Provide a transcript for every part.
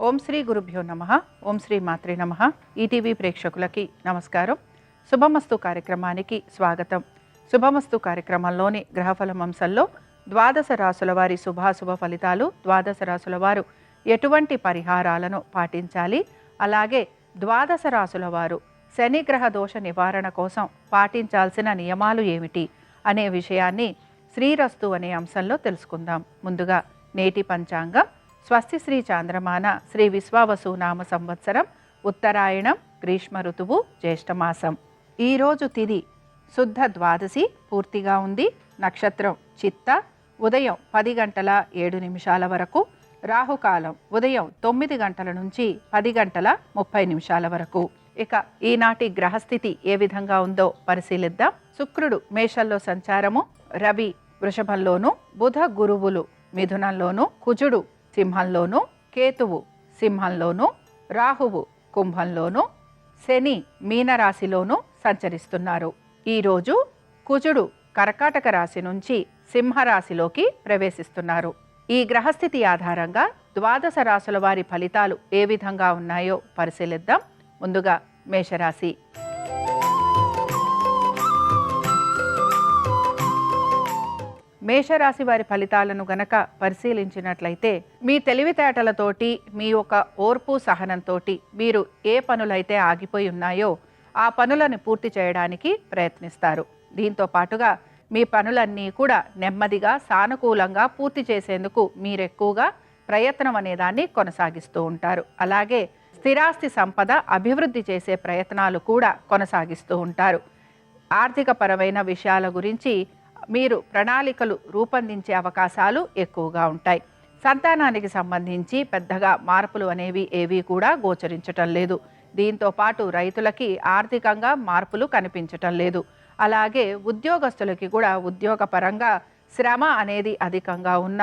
ఓం శ్రీ గురుభ్యో నమః. ఓం శ్రీ మాత్రే నమః. ఈటీవీ ప్రేక్షకులకి నమస్కారం. శుభమస్తు కార్యక్రమానికి స్వాగతం. శుభమస్తు కార్యక్రమంలోని గ్రహఫలం అంశంలో ద్వాదశ రాశుల వారి శుభాశుభ ఫలితాలు, ద్వాదశ రాశుల వారు ఎటువంటి పరిహారాలను పాటించాలి, అలాగే ద్వాదశ రాశుల వారు శని గ్రహ దోష నివారణ కోసం పాటించాల్సిన నియమాలు ఏమిటి అనే విషయాన్ని శ్రీరస్తు అనే అంశంలో తెలుసుకుందాం. ముందుగా నేటి పంచాంగం. స్వస్తి శ్రీ చాంద్రమాన శ్రీ విశ్వావసు నామ సంవత్సరం, ఉత్తరాయణం, గ్రీష్మ ఋతువు, జ్యేష్ఠమాసం. ఈరోజు తిథి శుద్ధ ద్వాదశి పూర్తిగా ఉంది. నక్షత్రం చిత్త. ఉదయం 10 గంటల 7 నిమిషాల వరకు. రాహుకాలం ఉదయం 9 గంటల నుంచి 10 గంటల 30 నిమిషాల వరకు. ఇక ఈనాటి గ్రహస్థితి ఏ విధంగా ఉందో పరిశీలిద్దాం. శుక్రుడు మేషంలో సంచారము, రవి వృషభంలోను, బుధ గురువులు మిథునంలోను, కుజుడు సింహంలోను, కేతువు సింహంలోను, రాహువు కుంభంలోను, శని మీనరాశిలోను సంచరిస్తున్నారు. ఈరోజు కుజుడు కర్కాటక రాశి నుంచి సింహరాశిలోకి ప్రవేశిస్తున్నారు. ఈ గ్రహస్థితి ఆధారంగా ద్వాదశ రాశుల వారి ఫలితాలు ఏ విధంగా ఉన్నాయో పరిశీలిద్దాం. ముందుగా మేషరాశి. మేషరాశి వారి ఫలితాలను గనక పరిశీలించినట్లయితే, మీ తెలివితేటలతోటి, మీ యొక్క ఓర్పు సహనంతో మీరు ఏ పనులైతే ఆగిపోయి ఉన్నాయో ఆ పనులను పూర్తి చేయడానికి ప్రయత్నిస్తారు. దీంతో పాటుగా మీ పనులన్నీ కూడా నెమ్మదిగా సానుకూలంగా పూర్తి చేసేందుకు మీరు ఎక్కువగా ప్రయత్నం అనేదాన్ని కొనసాగిస్తూ ఉంటారు. అలాగే స్థిరాస్తి సంపద అభివృద్ధి చేసే ప్రయత్నాలు కూడా కొనసాగిస్తూ ఉంటారు. ఆర్థిక పరమైన విషయాల గురించి మీరు ప్రణాళికలు రూపొందించే అవకాశాలు ఎక్కువగా ఉంటాయి. సంతానానికి సంబంధించి పెద్దగా మార్పులు అనేవి ఏవీ కూడా గోచరించటం లేదు. దీంతో పాటు రైతులకి ఆర్థికంగా మార్పులు కనిపించటం లేదు. అలాగే ఉద్యోగస్తులకి కూడా ఉద్యోగపరంగా శ్రమ అనేది అధికంగా ఉన్న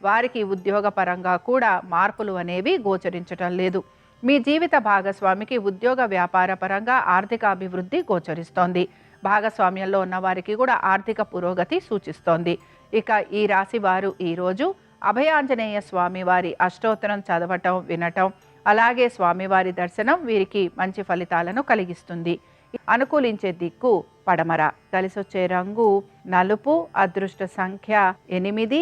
వారికి ఉద్యోగపరంగా కూడా మార్పులు అనేవి గోచరించటం లేదు. మీ జీవిత భాగస్వామికి ఉద్యోగ వ్యాపార పరంగా ఆర్థిక అభివృద్ధి గోచరిస్తోంది. భాగస్వామ్యంలో ఉన్న వారికి కూడా ఆర్థిక పురోగతి సూచిస్తోంది. ఇక ఈ రాశి వారు ఈరోజు అభయాంజనేయ స్వామి వారి అష్టోత్తరం చదవటం, వినటం, అలాగే స్వామివారి దర్శనం వీరికి మంచి ఫలితాలను కలిగిస్తుంది. అనుకూలించే దిక్కు పడమర. కలిసొచ్చే రంగు నలుపు. అదృష్ట సంఖ్య 8.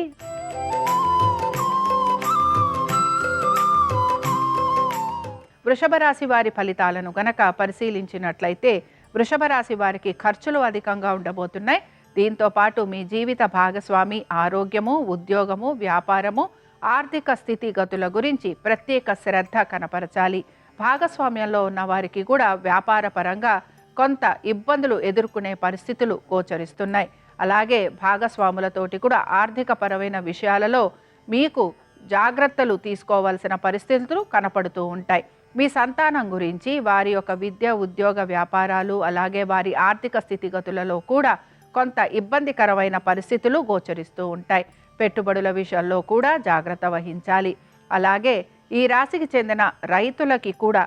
వృషభ రాశి వారి ఫలితాలను గనక పరిశీలించినట్లయితే, వృషభ రాశి వారికి ఖర్చులు అధికంగా ఉండబోతున్నాయి. దీంతో పాటు మీ జీవిత భాగస్వామి ఆరోగ్యము, ఉద్యోగము, వ్యాపారము, ఆర్థిక స్థితిగతుల గురించి ప్రత్యేక శ్రద్ధ కనపరచాలి. భాగస్వామ్యంలో ఉన్న వారికి కూడా వ్యాపార పరంగా కొంత ఇబ్బందులు ఎదుర్కొనే పరిస్థితులు గోచరిస్తున్నాయి. అలాగే భాగస్వాములతోటి కూడా ఆర్థిక పరమైన విషయాలలో మీకు జాగ్రత్తలు తీసుకోవాల్సిన పరిస్థితులు కనపడుతూ ఉంటాయి. మీ సంతానం గురించి, వారి యొక్క విద్య, ఉద్యోగ, వ్యాపారాలు, అలాగే వారి ఆర్థిక స్థితిగతులలో కూడా కొంత ఇబ్బందికరమైన పరిస్థితులు గోచరిస్తూ ఉంటాయి. పెట్టుబడుల విషయంలో కూడా జాగ్రత్త వహించాలి. అలాగే ఈ రాశికి చెందిన రైతులకి కూడా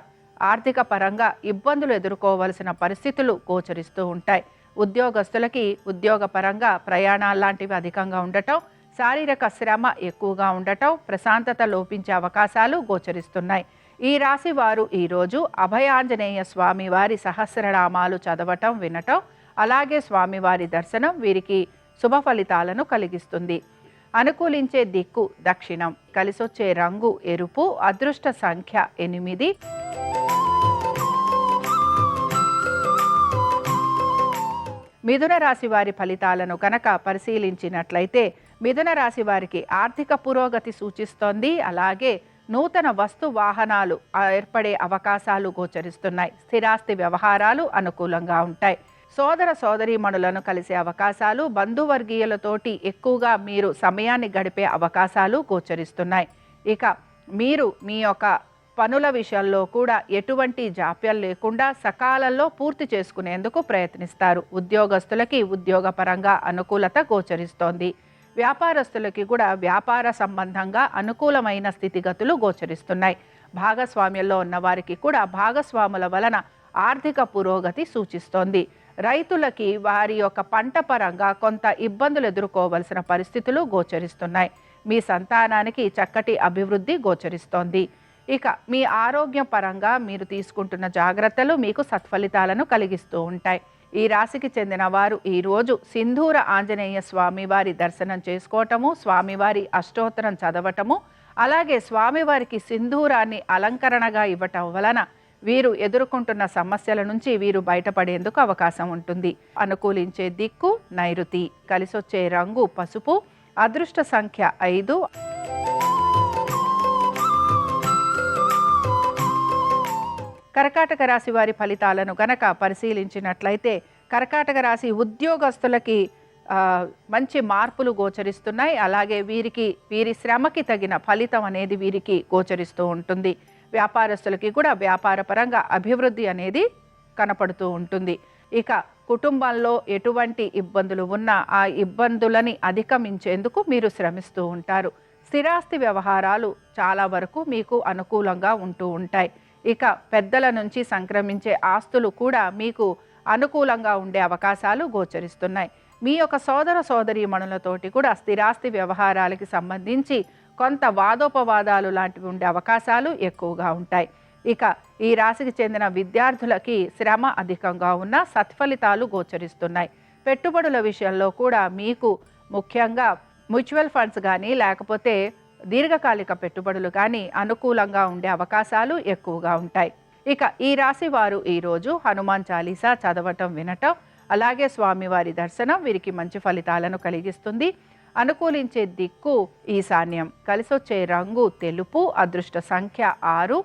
ఆర్థిక పరంగా ఇబ్బందులు ఎదుర్కోవలసిన పరిస్థితులు గోచరిస్తూ ఉంటాయి. ఉద్యోగస్తులకి ఉద్యోగ పరంగా ప్రయాణాలు లాంటివి అధికంగా ఉండటం, శారీరక శ్రమ ఎక్కువగా ఉండటం, ప్రశాంతత లోపించే అవకాశాలు గోచరిస్తున్నాయి. ఈ రాశి వారు ఈరోజు అభయాంజనేయ స్వామి వారి సహస్రనామాలు చదవటం, వినటం, అలాగే స్వామివారి దర్శనం వీరికి శుభ ఫలితాలను కలిగిస్తుంది. అనుకూలించే దిక్కు దక్షిణం. కలిసొచ్చే రంగు ఎరుపు. అదృష్ట సంఖ్య 8. మిథున రాశి వారి ఫలితాలను కనుక పరిశీలించినట్లయితే, మిథున రాశి వారికి ఆర్థిక పురోగతి సూచిస్తోంది. అలాగే నూతన వస్తు వాహనాలు ఏర్పడే అవకాశాలు గోచరిస్తున్నాయి. స్థిరాస్తి వ్యవహారాలు అనుకూలంగా ఉంటాయి. సోదర సోదరీమణులను కలిసే అవకాశాలు, బంధువర్గీయులతోటి ఎక్కువగా మీరు సమయాన్ని గడిపే అవకాశాలు గోచరిస్తున్నాయి. ఇక మీరు మీ యొక్క పనుల విషయంలో కూడా ఎటువంటి జాప్యం లేకుండా సకాలంలో పూర్తి చేసుకునేందుకు ప్రయత్నిస్తారు. ఉద్యోగస్తులకి ఉద్యోగపరంగా అనుకూలత గోచరిస్తోంది. వ్యాపారస్తులకి కూడా వ్యాపార సంబంధంగా అనుకూలమైన స్థితిగతులు గోచరిస్తున్నాయి. భాగస్వామ్యంలో ఉన్న వారికి కూడా భాగస్వాముల వలన ఆర్థిక పురోగతి సూచిస్తోంది. రైతులకి వారి యొక్క పంట పరంగా కొంత ఇబ్బందులు ఎదుర్కోవలసిన పరిస్థితులు గోచరిస్తున్నాయి. మీ సంతానానికి చక్కటి అభివృద్ధి గోచరిస్తోంది. ఇక మీ ఆరోగ్య పరంగా మీరు తీసుకుంటున్న జాగ్రత్తలు మీకు సత్ఫలితాలను కలిగిస్తూ ఉంటాయి. ఈ రాశికి చెందిన వారు ఈరోజు సింధూర ఆంజనేయ స్వామివారి దర్శనం చేసుకోవటము, స్వామివారి అష్టోత్తరం చదవటము, అలాగే స్వామివారికి సింధూరాన్ని అలంకరణగా ఇవ్వటం వలన వీరు ఎదుర్కొంటున్న సమస్యల నుంచి వీరు బయటపడేందుకు అవకాశం ఉంటుంది. అనుకూలించే దిక్కు నైరుతి, కలిసొచ్చే రంగు పసుపు, అదృష్ట సంఖ్య 5. కర్కాటక రాశి వారి ఫలితాలను గనక పరిశీలించినట్లయితే కర్కాటక రాశి ఉద్యోగస్తులకి మంచి మార్పులు గోచరిస్తున్నాయి. అలాగే వీరి శ్రమకి తగిన ఫలితం అనేది వీరికి గోచరిస్తూ ఉంటుంది. వ్యాపారస్తులకి కూడా వ్యాపారపరంగా అభివృద్ధి అనేది కనపడుతూ ఉంటుంది. ఇక కుటుంబంలో ఎటువంటి ఇబ్బందులు ఉన్నా ఆ ఇబ్బందులని అధిగమించేందుకు మీరు శ్రమిస్తూ ఉంటారు. స్థిరాస్తి వ్యవహారాలు చాలా వరకు మీకు అనుకూలంగా ఉంటూ ఉంటాయి. ఇక పెద్దల నుంచి సంక్రమించే ఆస్తులు కూడా మీకు అనుకూలంగా ఉండే అవకాశాలు గోచరిస్తున్నాయి. మీ యొక్క సోదర సోదరీమణులతోటి కూడా స్థిరాస్తి వ్యవహారాలకి సంబంధించి కొంత వాదోపవాదాలు లాంటివి ఉండే అవకాశాలు ఎక్కువగా ఉంటాయి. ఇక ఈ రాశికి చెందిన విద్యార్థులకి శ్రమ అధికంగా ఉన్న సత్ఫలితాలు గోచరిస్తున్నాయి. పెట్టుబడుల విషయంలో కూడా మీకు ముఖ్యంగా మ్యూచువల్ ఫండ్స్ కానీ లేకపోతే దీర్ఘకాలిక పెట్టుబడులు కానీ అనుకూలంగా ఉండే అవకాశాలు ఎక్కువగా ఉంటాయి. ఇక ఈ రాశి వారు ఈరోజు హనుమాన్ చాలీసా చదవటం వినటం, అలాగే స్వామివారి దర్శనం వీరికి మంచి ఫలితాలను కలిగిస్తుంది. అనుకూలించే దిక్కు ఈశాన్యం, కలిసొచ్చే రంగు తెలుపు, అదృష్ట సంఖ్య 6.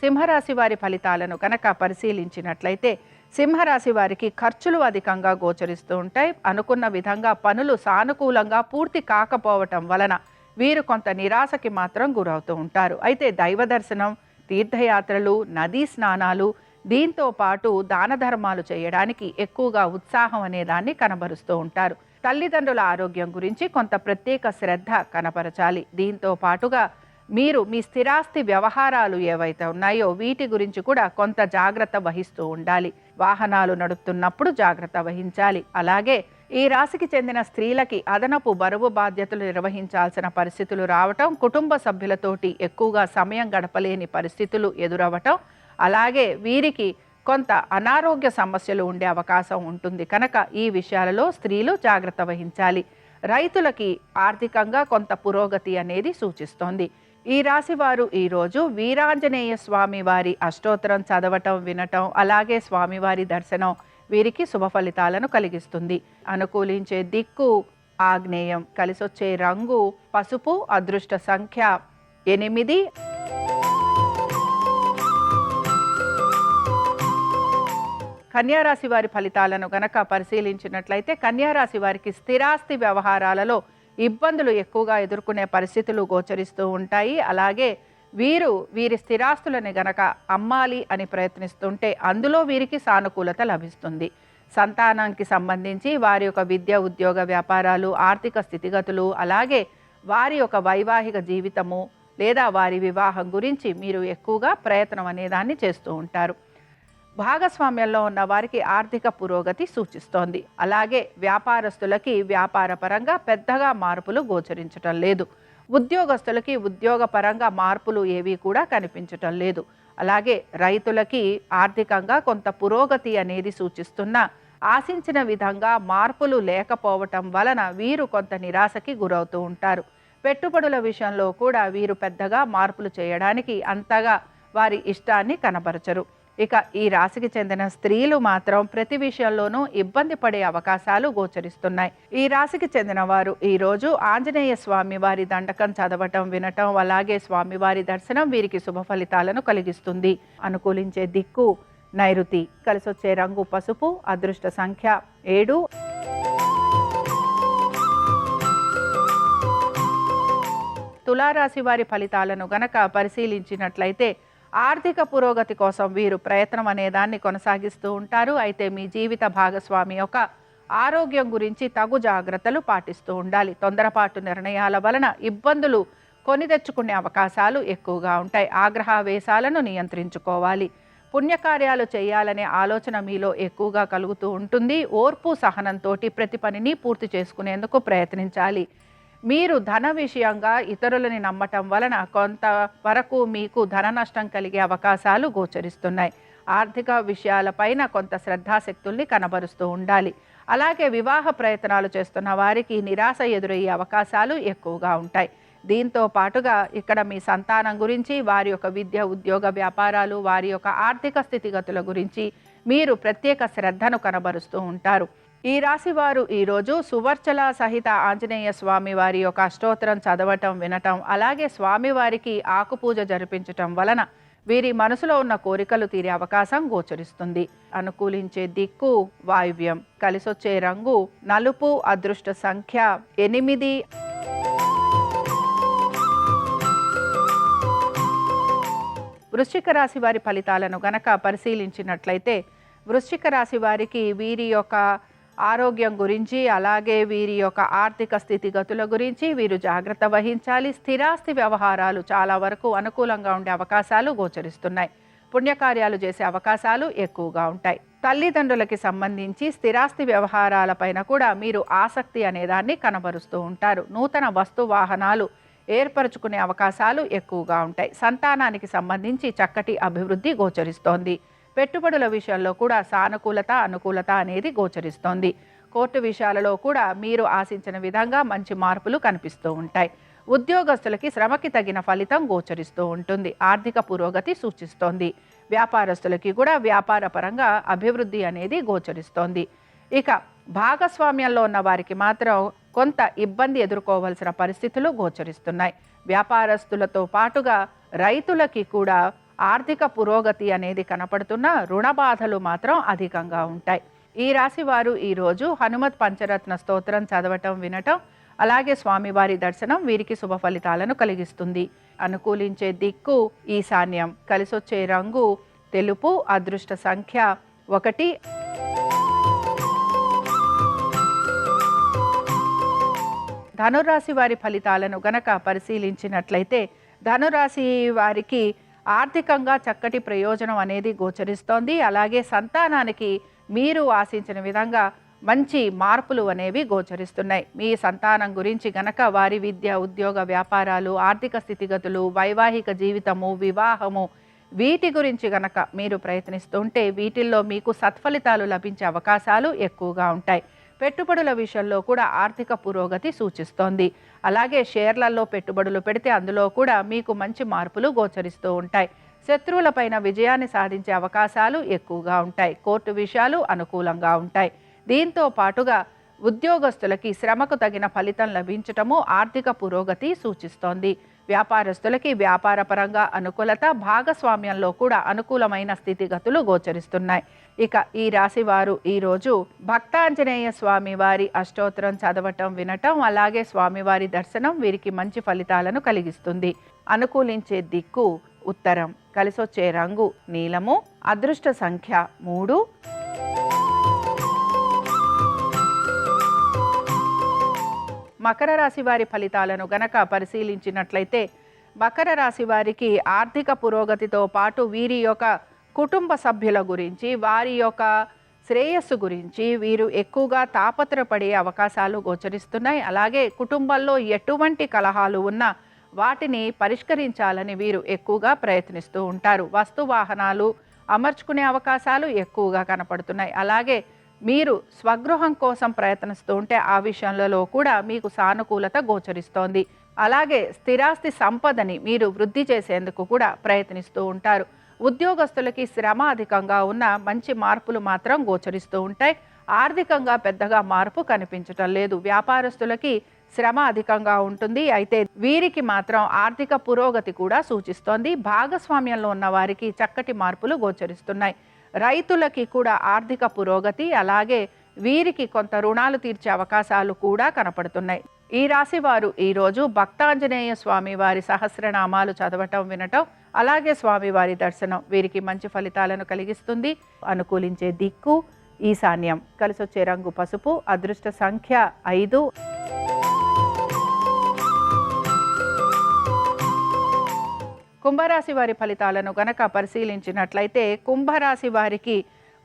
సింహరాశి వారి ఫలితాలను కనుక పరిశీలించినట్లయితే సింహరాశి వారికి ఖర్చులు అధికంగా గోచరిస్తూ ఉంటాయి. అనుకున్న విధంగా పనులు సానుకూలంగా పూర్తి కాకపోవటం వలన వీరు కొంత నిరాశకి మాత్రం గురవుతూ ఉంటారు. అయితే దైవ దర్శనం, తీర్థయాత్రలు, నదీ స్నానాలు, దీంతో పాటు దాన ధర్మాలు చేయడానికి ఎక్కువగా ఉత్సాహం అనేదాన్ని కనబరుస్తూ ఉంటారు. తల్లిదండ్రుల ఆరోగ్యం గురించి కొంత ప్రత్యేక శ్రద్ధ కనపరచాలి. దీంతో పాటుగా మీరు మీ స్థిరాస్తి వ్యవహారాలు ఏవైతే ఉన్నాయో వీటి గురించి కూడా కొంత జాగ్రత్త వహిస్తూ ఉండాలి. వాహనాలు నడుపుతున్నప్పుడు జాగ్రత్త వహించాలి. అలాగే ఈ రాశికి చెందిన స్త్రీలకి అదనపు బరువు బాధ్యతలు నిర్వహించాల్సిన పరిస్థితులు రావటం, కుటుంబ సభ్యులతోటి ఎక్కువగా సమయం గడపలేని పరిస్థితులు ఎదురవటం, అలాగే వీరికి కొంత అనారోగ్య సమస్యలు ఉండే అవకాశం ఉంటుంది. కనుక ఈ విషయాలలో స్త్రీలు జాగ్రత్త వహించాలి. రైతులకి ఆర్థికంగా కొంత పురోగతి అనేది సూచిస్తోంది. ఈ రాశి వారు ఈరోజు వీరాంజనేయ స్వామి వారి అష్టోత్తరం చదవటం వినటం, అలాగే స్వామివారి దర్శనం వీరికి శుభ ఫలితాలను కలిగిస్తుంది. అనుకూలించే దిక్కు ఆగ్నేయం, కలిసొచ్చే రంగు పసుపు, అదృష్ట సంఖ్య 8. కన్యారాశి వారి ఫలితాలను గనక పరిశీలించినట్లయితే కన్యారాశి వారికి స్థిరాస్తి వ్యవహారాలలో ఇబ్బందులు ఎక్కువగా ఎదుర్కొనే పరిస్థితులు గోచరిస్తూ ఉంటాయి. అలాగే వీరి స్థిరాస్తులని గనక అమ్మాలి అని ప్రయత్నిస్తుంటే అందులో వీరికి సానుకూలత లభిస్తుంది. సంతానానికి సంబంధించి వారి యొక్క విద్య, ఉద్యోగ, వ్యాపారాలు, ఆర్థిక స్థితిగతులు, అలాగే వారి యొక్క వైవాహిక జీవితము లేదా వారి వివాహం గురించి మీరు ఎక్కువగా ప్రయత్నం అనేదాన్ని చేస్తూ ఉంటారు. భాగస్వామ్యంలో ఉన్న వారికి ఆర్థిక పురోగతి సూచిస్తోంది. అలాగే వ్యాపారస్తులకి వ్యాపార పరంగా పెద్దగా మార్పులు గోచరించటం లేదు. ఉద్యోగస్తులకి ఉద్యోగపరంగా మార్పులు ఏవి కూడా కనిపించటం లేదు. అలాగే రైతులకి ఆర్థికంగా కొంత పురోగతి అనేది సూచిస్తున్న ఆశించిన విధంగా మార్పులు లేకపోవటం వలన వీరు కొంత నిరాశకి గురవుతూ ఉంటారు. పెట్టుబడుల విషయంలో కూడా వీరు పెద్దగా మార్పులు చేయడానికి అంతగా వారి ఇష్టాన్ని కనబరచరు. ఇక ఈ రాశికి చెందిన స్త్రీలు మాత్రం ప్రతి విషయంలోనూ ఇబ్బంది పడే అవకాశాలు గోచరిస్తున్నాయి. ఈ రాశికి చెందిన వారు ఈరోజు ఆంజనేయ స్వామి వారి దండకం చదవటం వినటం, అలాగే స్వామివారి దర్శనం వీరికి శుభ ఫలితాలను కలిగిస్తుంది. అనుకూలించే దిక్కు నైరుతి, కలిసొచ్చే రంగు పసుపు, అదృష్ట సంఖ్య 7. తులారాశి వారి ఫలితాలను గనక పరిశీలించినట్లయితే ఆర్థిక పురోగతి కోసం వీరు ప్రయత్నం అనేదాన్ని కొనసాగిస్తూ ఉంటారు. అయితే మీ జీవిత భాగస్వామి యొక్క ఆరోగ్యం గురించి తగు జాగ్రత్తలు పాటిస్తూ ఉండాలి. తొందరపాటు నిర్ణయాల వలన ఇబ్బందులు కొని తెచ్చుకునే అవకాశాలు ఎక్కువగా ఉంటాయి. ఆగ్రహావేశాలను నియంత్రించుకోవాలి. పుణ్యకార్యాలు చేయాలనే ఆలోచన మీలో ఎక్కువగా కలుగుతూ ఉంటుంది. ఓర్పు సహనంతో ప్రతి పనిని పూర్తి చేసుకునేందుకు ప్రయత్నించాలి. మీరు ధన విషయంగా ఇతరులని నమ్మటం వలన కొంతవరకు మీకు ధన నష్టం కలిగే అవకాశాలు గోచరిస్తున్నాయి. ఆర్థిక విషయాలపైన కొంత శ్రద్ధాశక్తుల్ని కనబరుస్తూ ఉండాలి. అలాగే వివాహ ప్రయత్నాలు చేస్తున్న వారికి నిరాశ ఎదురయ్యే అవకాశాలు ఎక్కువగా ఉంటాయి. దీంతో పాటుగా ఇక్కడ మీ సంతానం గురించి, వారి యొక్క విద్య, ఉద్యోగ, వ్యాపారాలు, వారి యొక్క ఆర్థిక స్థితిగతుల గురించి మీరు ప్రత్యేక శ్రద్ధను కనబరుస్తూ ఉంటారు. ఈ రాశి వారు ఈరోజు సువర్చల సహిత ఆంజనేయ స్వామి వారి యొక్క అష్టోత్తరం చదవటం, వినటం, అలాగే స్వామివారికి ఆకుపూజ జరిపించటం వలన వీరి మనసులో ఉన్న కోరికలు తీరే అవకాశం గోచరిస్తుంది. అనుకూలించే దిక్కు వాయువ్యం, కలిసొచ్చే రంగు నలుపు, అదృష్ట సంఖ్య 8. వృశ్చిక రాశి వారి ఫలితాలను గనక పరిశీలించినట్లయితే వృశ్చిక రాశి వారికి వీరి యొక్క ఆరోగ్యం గురించి, అలాగే వీరి యొక్క ఆర్థిక స్థితిగతుల గురించి వీరు జాగ్రత్త వహించాలి. స్థిరాస్తి వ్యవహారాలు చాలా వరకు అనుకూలంగా ఉండే అవకాశాలు గోచరిస్తున్నాయి. పుణ్యకార్యాలు చేసే అవకాశాలు ఎక్కువగా ఉంటాయి. తల్లిదండ్రులకి సంబంధించి స్థిరాస్తి వ్యవహారాలపైన కూడా మీరు ఆసక్తి అనేదాన్ని కనబరుస్తూ ఉంటారు. నూతన వస్తు వాహనాలు ఏర్పరచుకునే అవకాశాలు ఎక్కువగా ఉంటాయి. సంతానానికి సంబంధించి చక్కటి అభివృద్ధి గోచరిస్తోంది. పెట్టుబడుల విషయంలో కూడా సానుకూలత, అనుకూలత అనేది గోచరిస్తోంది. కోర్టు విషయాలలో కూడా మీరు ఆశించిన విధంగా మంచి మార్పులు కనిపిస్తూ ఉంటాయి. ఉద్యోగస్తులకి శ్రమకి తగిన ఫలితం గోచరిస్తూ ఉంటుంది. ఆర్థిక పురోగతి సూచిస్తోంది. వ్యాపారస్తులకి కూడా వ్యాపార పరంగా అభివృద్ధి అనేది గోచరిస్తోంది. ఇక భాగస్వామ్యంలో ఉన్న వారికి మాత్రం కొంత ఇబ్బంది ఎదుర్కోవాల్సిన పరిస్థితులు గోచరిస్తున్నాయి. వ్యాపారస్తులతో పాటుగా రైతులకి కూడా ఆర్థిక పురోగతి అనేది కనపడుతున్న రుణ బాధలు మాత్రం అధికంగా ఉంటాయి. ఈ రాశి వారు ఈరోజు హనుమత్ పంచరత్న స్తోత్రం చదవటం, వినటం, అలాగే స్వామివారి దర్శనం వీరికి శుభ ఫలితాలను కలిగిస్తుంది. అనుకూలించే దిక్కు ఈశాన్యం, కలిసొచ్చే రంగు తెలుపు, అదృష్ట సంఖ్య 1. ధనురాశి వారి ఫలితాలను గనక పరిశీలించినట్లయితే ధనురాశి వారికి ఆర్థికంగా చక్కటి ప్రయోజనం అనేది గోచరిస్తోంది. అలాగే సంతానానికి మీరు ఆశించిన విధంగా మంచి మార్పులు అనేవి గోచరిస్తున్నాయి. మీ సంతానం గురించి గనక వారి విద్య, ఉద్యోగ, వ్యాపారాలు, ఆర్థిక స్థితిగతులు, వైవాహిక జీవితము, వివాహము వీటి గురించి గనక మీరు ప్రయత్నిస్తుంటే వీటిల్లో మీకు సత్ఫలితాలు లభించే అవకాశాలు ఎక్కువగా ఉంటాయి. పెట్టుబడుల విషయంలో కూడా ఆర్థిక పురోగతి సూచిస్తోంది. అలాగే షేర్లలో పెట్టుబడులు పెడితే అందులో కూడా మీకు మంచి మార్పులు గోచరిస్తూ ఉంటాయి. శత్రువులపైన విజయాన్ని సాధించే అవకాశాలు ఎక్కువగా ఉంటాయి. కోర్టు విషయాలు అనుకూలంగా ఉంటాయి. దీంతో పాటుగా ఉద్యోగస్తులకి శ్రమకు తగిన ఫలితం లభించటము ఆర్థిక పురోగతి సూచిస్తోంది. వ్యాపారస్తులకి వ్యాపారపరంగా అనుకూలత, భాగస్వామ్యంలో కూడా అనుకూలమైన స్థితిగతులు గోచరిస్తున్నాయి. ఇక ఈ రాశి వారు ఈరోజు భక్తాంజనేయ స్వామి వారి అష్టోత్తరం చదవటం, వినటం, అలాగే స్వామివారి దర్శనం వీరికి మంచి ఫలితాలను కలిగిస్తుంది. అనుకూలించే దిక్కు ఉత్తరం, కలిసొచ్చే రంగు నీలము, అదృష్ట సంఖ్య 3. మకర రాశి వారి ఫలితాలను గనక పరిశీలించినట్లయితే మకర రాశి వారికి ఆర్థిక పురోగతితో పాటు వీరి యొక్క కుటుంబ సభ్యుల గురించి, వారి యొక్క శ్రేయస్సు గురించి వీరు ఎక్కువగా తాపత్రపడే అవకాశాలు గోచరిస్తున్నాయి. అలాగే కుటుంబంలో ఎటువంటి కలహాలు ఉన్నా వాటిని పరిష్కరించాలని వీరు ఎక్కువగా ప్రయత్నిస్తూ ఉంటారు. వస్తు వాహనాలు అమర్చుకునే అవకాశాలు ఎక్కువగా కనపడుతున్నాయి. అలాగే మీరు స్వగృహం కోసం ప్రయత్నిస్తూ ఉంటే ఆ విషయంలో కూడా మీకు సానుకూలత గోచరిస్తోంది. అలాగే స్థిరాస్తి సంపదని మీరు వృద్ధి చేసేందుకు కూడా ప్రయత్నిస్తూ ఉంటారు. ఉద్యోగస్తులకి శ్రమ అధికంగా ఉన్న మంచి మార్పులు మాత్రం గోచరిస్తూ ఉంటాయి. ఆర్థికంగా పెద్దగా మార్పు కనిపించటం లేదు. వ్యాపారస్తులకి శ్రమ అధికంగా ఉంటుంది. అయితే వీరికి మాత్రం ఆర్థిక పురోగతి కూడా సూచిస్తోంది. భాగస్వామ్యంలో ఉన్న వారికి చక్కటి మార్పులు గోచరిస్తున్నాయి. రైతులకి కూడా ఆర్థిక పురోగతి, అలాగే వీరికి కొంత రుణాలు తీర్చే అవకాశాలు కూడా కనపడుతున్నాయి. ఈ రాశి వారు ఈరోజు భక్తాంజనేయ స్వామి వారి సహస్రనామాలు చదవటం, వినటం, అలాగే స్వామివారి దర్శనం వీరికి మంచి ఫలితాలను కలిగిస్తుంది. అనుకూలించే దిక్కు ఈశాన్యం, కలిసొచ్చే రంగు పసుపు, అదృష్ట సంఖ్య 5. కుంభరాశి వారి ఫలితాలను గనక పరిశీలించినట్లయితే కుంభరాశి వారికి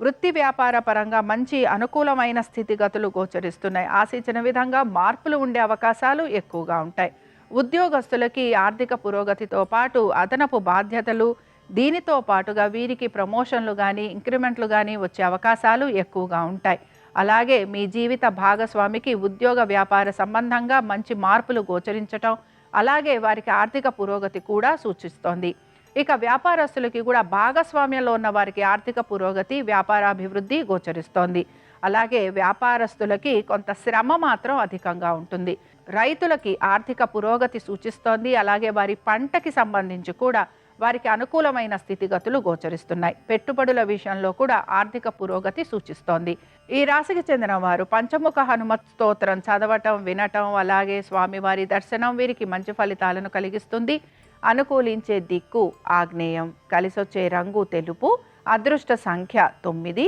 వృత్తి వ్యాపార పరంగా మంచి అనుకూలమైన స్థితిగతులు గోచరిస్తున్నాయి. ఆశించిన విధంగా మార్పులు ఉండే అవకాశాలు ఎక్కువగా ఉంటాయి. ఉద్యోగస్తులకి ఆర్థిక పురోగతితో పాటు అదనపు బాధ్యతలు, దీనితో పాటుగా వీరికి ప్రమోషన్లు కానీ ఇంక్రిమెంట్లు కానీ వచ్చే అవకాశాలు ఎక్కువగా ఉంటాయి. అలాగే మీ జీవిత భాగస్వామికి ఉద్యోగ వ్యాపార సంబంధంగా మంచి మార్పులు గోచరించటం, అలాగే వారికి ఆర్థిక పురోగతి కూడా సూచిస్తోంది. ఇక వ్యాపారస్తులకి కూడా భాగస్వామ్యంలో ఉన్న వారికి ఆర్థిక పురోగతి, వ్యాపారాభివృద్ధి గోచరిస్తోంది. అలాగే వ్యాపారస్తులకి కొంత శ్రమ మాత్రం అధికంగా ఉంటుంది. రైతులకి ఆర్థిక పురోగతి సూచిస్తోంది. అలాగే వారి పంటకి సంబంధించి కూడా వారికి అనుకూలమైన స్థితిగతులు గోచరిస్తున్నాయి. పెట్టుబడుల విషయంలో కూడా ఆర్థిక పురోగతి సూచిస్తోంది. ఈ రాశికి చెందిన వారు పంచముఖ హనుమత్ స్తోత్రం చదవటం, వినటం, అలాగే స్వామివారి దర్శనం వీరికి మంచి ఫలితాలను కలిగిస్తుంది. అనుకూలించే దిక్కు ఆగ్నేయం, కలిసొచ్చే రంగు తెలుపు, అదృష్ట సంఖ్య 9.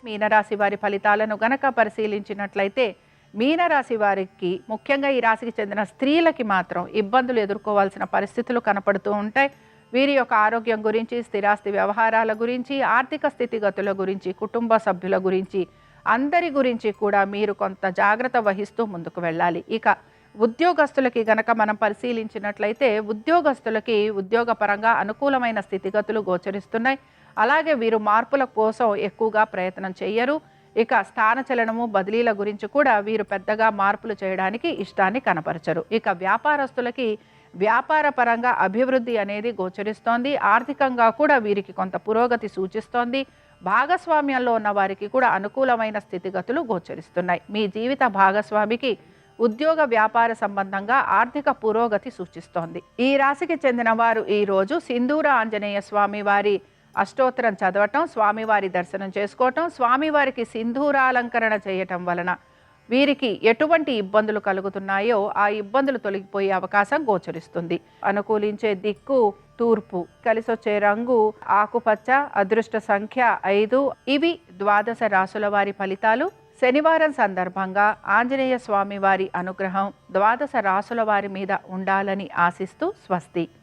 మీనరాశి వారి ఫలితాలను గనక పరిశీలించినట్లయితే మీనరాశి వారికి ముఖ్యంగా ఈ రాశికి చెందిన స్త్రీలకి మాత్రం ఇబ్బందులు ఎదుర్కోవాల్సిన పరిస్థితులు కనపడుతూ ఉంటాయి. వీరి యొక్క ఆరోగ్యం గురించి, స్థిరాస్తి వ్యవహారాల గురించి, ఆర్థిక స్థితిగతుల గురించి, కుటుంబ సభ్యుల గురించి, అందరి గురించి కూడా మీరు కొంత జాగ్రత్త వహిస్తూ ముందుకు వెళ్ళాలి. ఇక ఉద్యోగస్తులకి గనక మనం పరిశీలించినట్లయితే ఉద్యోగస్తులకి ఉద్యోగపరంగా అనుకూలమైన స్థితిగతులు గోచరిస్తున్నాయి. అలాగే వీరు మార్పుల కోసం ఎక్కువగా ప్రయత్నం చేయరు. ఇక స్థానచలనము, బదిలీల గురించి కూడా వీరు పెద్దగా మార్పులు చేయడానికి ఇష్టాన్ని కనపరచరు. ఇక వ్యాపారస్తులకి వ్యాపార పరంగా అభివృద్ధి అనేది గోచరిస్తోంది. ఆర్థికంగా కూడా వీరికి కొంత పురోగతి సూచిస్తోంది. భాగస్వామ్యంలో ఉన్న వారికి కూడా అనుకూలమైన స్థితిగతులు గోచరిస్తున్నాయి. మీ జీవిత భాగస్వామికి ఉద్యోగ వ్యాపార సంబంధంగా ఆర్థిక పురోగతి సూచిస్తోంది. ఈ రాశికి చెందిన వారు ఈరోజు సింధూర ఆంజనేయ స్వామి వారి అష్టోత్తరం చదవటం, స్వామివారి దర్శనం చేసుకోవటం, స్వామివారికి సింధూరాలంకరణ చేయటం వలన వీరికి ఎటువంటి ఇబ్బందులు కలుగుతున్నాయో ఆ ఇబ్బందులు తొలగిపోయే అవకాశం గోచరిస్తుంది. అనుకూలించే దిక్కు తూర్పు, కలిసొచ్చే రంగు ఆకుపచ్చ, అదృష్ట సంఖ్య 5. ఇవి ద్వాదశ రాశుల వారి ఫలితాలు. శనివారం సందర్భంగా ఆంజనేయ స్వామి వారి అనుగ్రహం ద్వాదశ రాశుల వారి మీద ఉండాలని ఆశిస్తూ స్వస్తి.